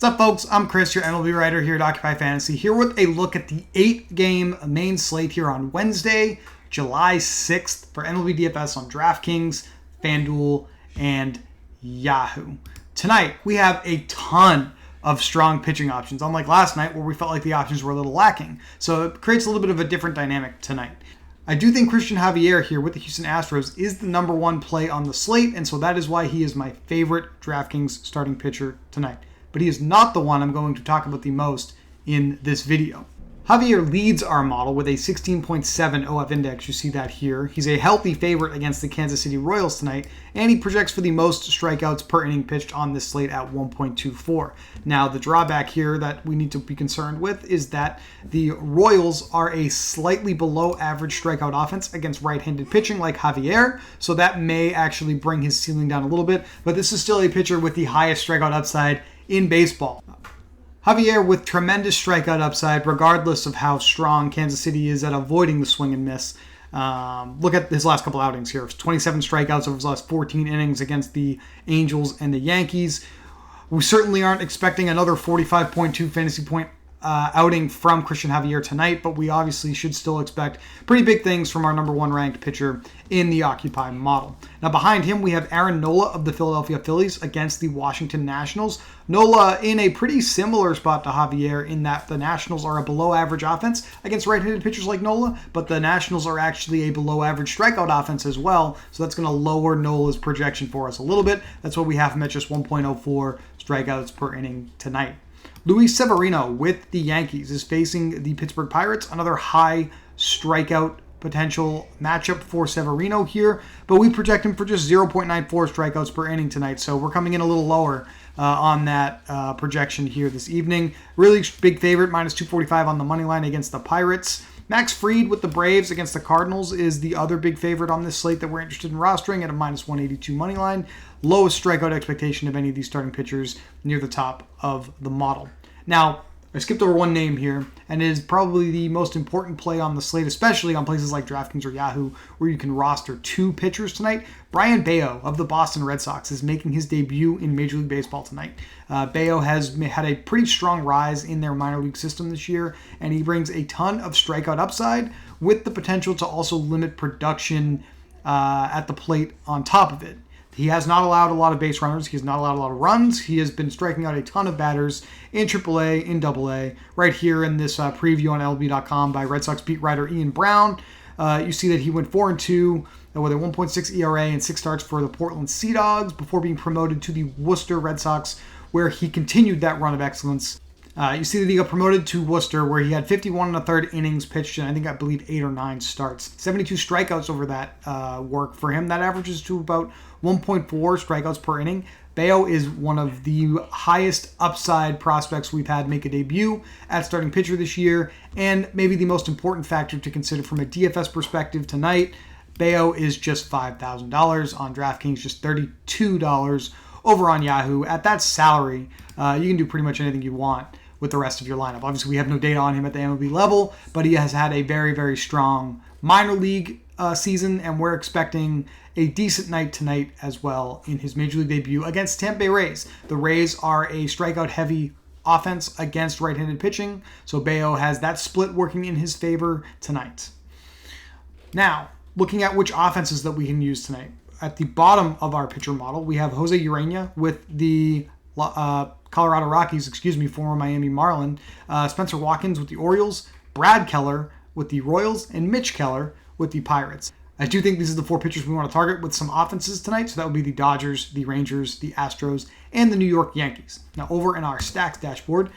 What's up, folks? I'm Chris, your MLB writer here at Occupy Fantasy, here with a look at the 8-game main slate here on Wednesday, July 6th for MLB DFS on DraftKings, FanDuel, and Yahoo. Tonight, we have a ton of strong pitching options, unlike last night where we felt like the options were a little lacking. So it creates a little bit of a different dynamic tonight. I do think Christian Javier here with the Houston Astros is the number one play on the slate, and so that is why he is my favorite DraftKings starting pitcher tonight. But he is not the one I'm going to talk about the most in this video. Javier leads our model with a 16.7 OF index. You see that here. He's a healthy favorite against the Kansas City Royals tonight, and he projects for the most strikeouts per inning pitched on this slate at 1.24. Now, the drawback here that we need to be concerned with is that the Royals are a slightly below average strikeout offense against right-handed pitching like Javier, so that may actually bring his ceiling down a little bit, but this is still a pitcher with the highest strikeout upside in baseball. Javier with tremendous strikeout upside, regardless of how strong Kansas City is at avoiding the swing and miss. Look at his last couple outings here. 27 strikeouts over his last 14 innings against the Angels and the Yankees. We certainly aren't expecting another 45.2 fantasy point outing from Christian Javier tonight, but we obviously should still expect pretty big things from our number one ranked pitcher in the Occupy model. Now behind him, we have Aaron Nola of the Philadelphia Phillies against the Washington Nationals. Nola in a pretty similar spot to Javier in that the Nationals are a below average offense against right-handed pitchers like Nola, but the Nationals are actually a below average strikeout offense as well, so that's going to lower Nola's projection for us a little bit. That's why we have him at just 1.04 strikeouts per inning tonight. Luis Severino with the Yankees is facing the Pittsburgh Pirates, another high strikeout potential matchup for Severino here, but we project him for just 0.94 strikeouts per inning tonight, so we're coming in a little lower on that projection here this evening. Really big favorite, minus 245 on the money line against the Pirates. Max Fried with the Braves against the Cardinals is the other big favorite on this slate that we're interested in rostering at a minus 182 money line. Lowest strikeout expectation of any of these starting pitchers near the top of the model. Now, I skipped over one name here, and it is probably the most important play on the slate, especially on places like DraftKings or Yahoo, where you can roster two pitchers tonight. Brayan Bello of the Boston Red Sox is making his debut in Major League Baseball tonight. Bello has had a pretty strong rise in their minor league system this year, and he brings a ton of strikeout upside with the potential to also limit production at the plate on top of it. He has not allowed a lot of base runners. He has not allowed a lot of runs. He has been striking out a ton of batters in AAA, in AA. Right here in this preview on MLB.com by Red Sox beat writer Ian Brown, you see that he went 4-2 with a 1.6 ERA and 6 starts for the Portland Sea Dogs before being promoted to the Worcester Red Sox, where he continued that run of excellence. You see that he got promoted to Worcester, where he had 51 1/3 innings pitched, and I believe 8 or 9 starts. 72 strikeouts over that work for him. That averages to about 1.4 strikeouts per inning. Bello is one of the highest upside prospects we've had make a debut at starting pitcher this year, and maybe the most important factor to consider from a DFS perspective tonight. Bello is just $5,000 on DraftKings, just $32 over on Yahoo. At that salary, you can do pretty much anything you want with the rest of your lineup. Obviously, we have no data on him at the MLB level, but he has had a very, very strong minor league season, and we're expecting a decent night tonight as well in his Major League debut against Tampa Bay Rays. The Rays are a strikeout-heavy offense against right-handed pitching, so Bello has that split working in his favor tonight. Now, looking at which offenses that we can use tonight. At the bottom of our pitcher model, we have Jose Urena with the Colorado Rockies, former Miami Marlin, Spencer Watkins with the Orioles, Brad Keller with the Royals, and Mitch Keller with the Pirates. I do think these are the 4 pitchers we want to target with some offenses tonight, so that would be the Dodgers, the Rangers, the Astros, and the New York Yankees. Now, over in our stacks dashboard,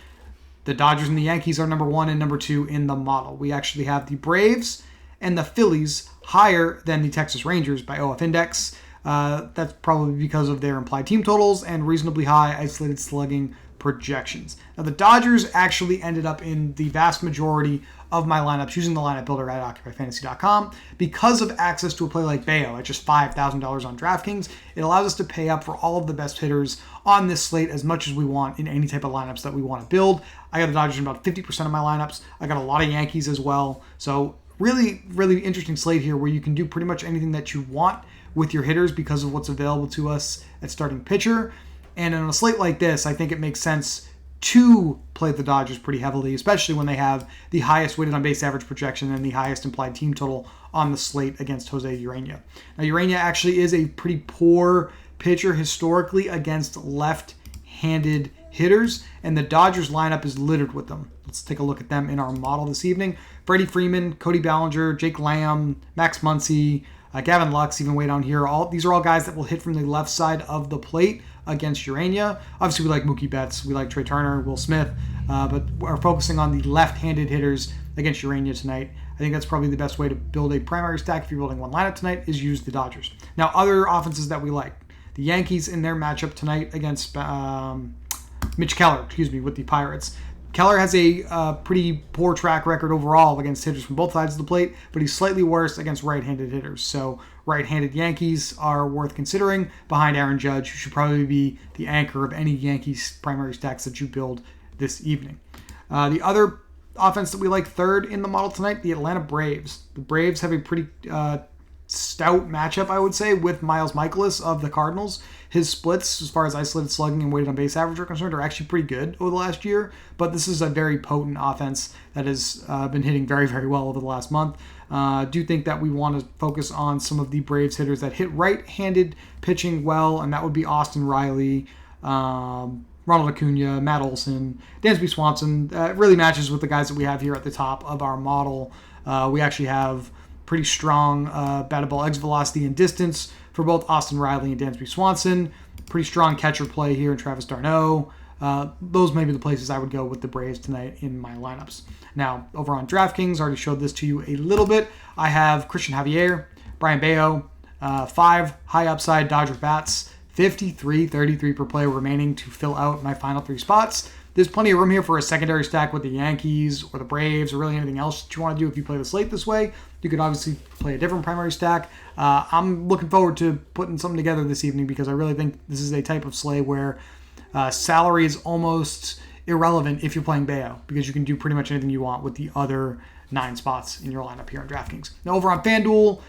the Dodgers and the Yankees are number 1 and number 2 in the model. We actually have the Braves and the Phillies higher than the Texas Rangers by OF index. That's probably because of their implied team totals and reasonably high isolated slugging projections. Now, the Dodgers actually ended up in the vast majority of my lineups using the lineup builder at OccupyFantasy.com because of access to a play like Bello at just $5,000 on DraftKings. It allows us to pay up for all of the best hitters on this slate as much as we want in any type of lineups that we want to build. I got the Dodgers in about 50% of my lineups. I got a lot of Yankees as well. So really, really interesting slate here where you can do pretty much anything that you want with your hitters because of what's available to us at starting pitcher. And on a slate like this, I think it makes sense to play the Dodgers pretty heavily, especially when they have the highest weighted on base average projection and the highest implied team total on the slate against Jose Urena. Now, Urena actually is a pretty poor pitcher historically against left-handed hitters, and the Dodgers lineup is littered with them. Let's take a look at them in our model this evening. Freddie Freeman, Cody Bellinger, Jake Lamb, Max Muncy, Gavin Lux even way down here. These are all guys that will hit from the left side of the plate against Urena. Obviously, we like Mookie Betts, we like Trey Turner, Will Smith, but we're focusing on the left-handed hitters against Urena tonight. I think that's probably the best way to build a primary stack if you're building one lineup tonight is use the Dodgers. Now, other offenses that we like. The Yankees in their matchup tonight against Mitch Keller, with the Pirates. Keller has a pretty poor track record overall against hitters from both sides of the plate, but he's slightly worse against right-handed hitters. So right-handed Yankees are worth considering behind Aaron Judge, who should probably be the anchor of any Yankees primary stacks that you build this evening. The other offense that we like third in the model tonight, the Atlanta Braves. The Braves have a pretty stout matchup, I would say, with Miles Mikolas of the Cardinals. His splits, as far as isolated slugging and weighted on base average are concerned, are actually pretty good over the last year, but this is a very potent offense that has been hitting very, very well over the last month. I do think that we want to focus on some of the Braves hitters that hit right-handed pitching well, and that would be Austin Riley, Ronald Acuna, Matt Olson, Dansby Swanson. It really matches with the guys that we have here at the top of our model. We actually have pretty strong batted ball exit velocity and distance for both Austin Riley and Dansby Swanson. Pretty strong catcher play here in Travis d'Arnaud. Those may be the places I would go with the Braves tonight in my lineups. Now, over on DraftKings, I already showed this to you a little bit. I have Christian Javier, Brian Bayo, 5 high upside Dodger bats, 53.33 per play remaining to fill out my final 3 spots. There's plenty of room here for a secondary stack with the Yankees or the Braves or really anything else that you want to do if you play the slate this way. You could obviously play a different primary stack. I'm looking forward to putting something together this evening because I really think this is a type of slate where salary is almost irrelevant if you're playing Bayo because you can do pretty much anything you want with the other 9 spots in your lineup here on DraftKings. Now over on FanDuel,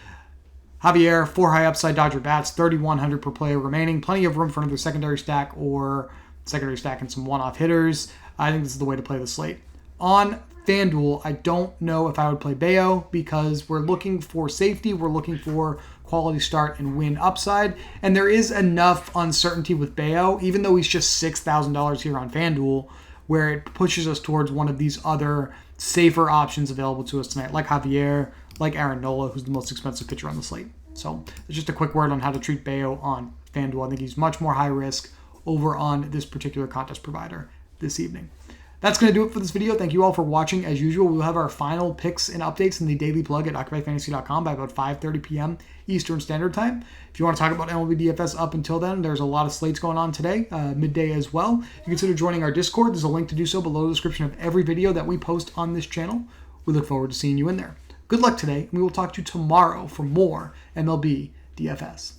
Javier, 4 high upside Dodger bats, 3,100 per player remaining. Plenty of room for another secondary stack or secondary stack and some one-off hitters. I think this is the way to play the slate. On FanDuel, I don't know if I would play Bayo because we're looking for safety. We're looking for quality start and win upside. And there is enough uncertainty with Bayo, even though he's just $6,000 here on FanDuel, where it pushes us towards one of these other safer options available to us tonight, like Javier, like Aaron Nola, who's the most expensive pitcher on the slate. So it's just a quick word on how to treat Bayo on FanDuel. I think he's much more high risk over on this particular contest provider this evening. That's going to do it for this video. Thank you all for watching. As usual, we'll have our final picks and updates in the daily plug at OccupyFantasy.com by about 5:30 p.m. Eastern Standard Time. If you want to talk about MLB DFS up until then, there's a lot of slates going on today, midday as well. You consider joining our Discord. There's a link to do so below the description of every video that we post on this channel. We look forward to seeing you in there. Good luck today, and we will talk to you tomorrow for more MLB DFS.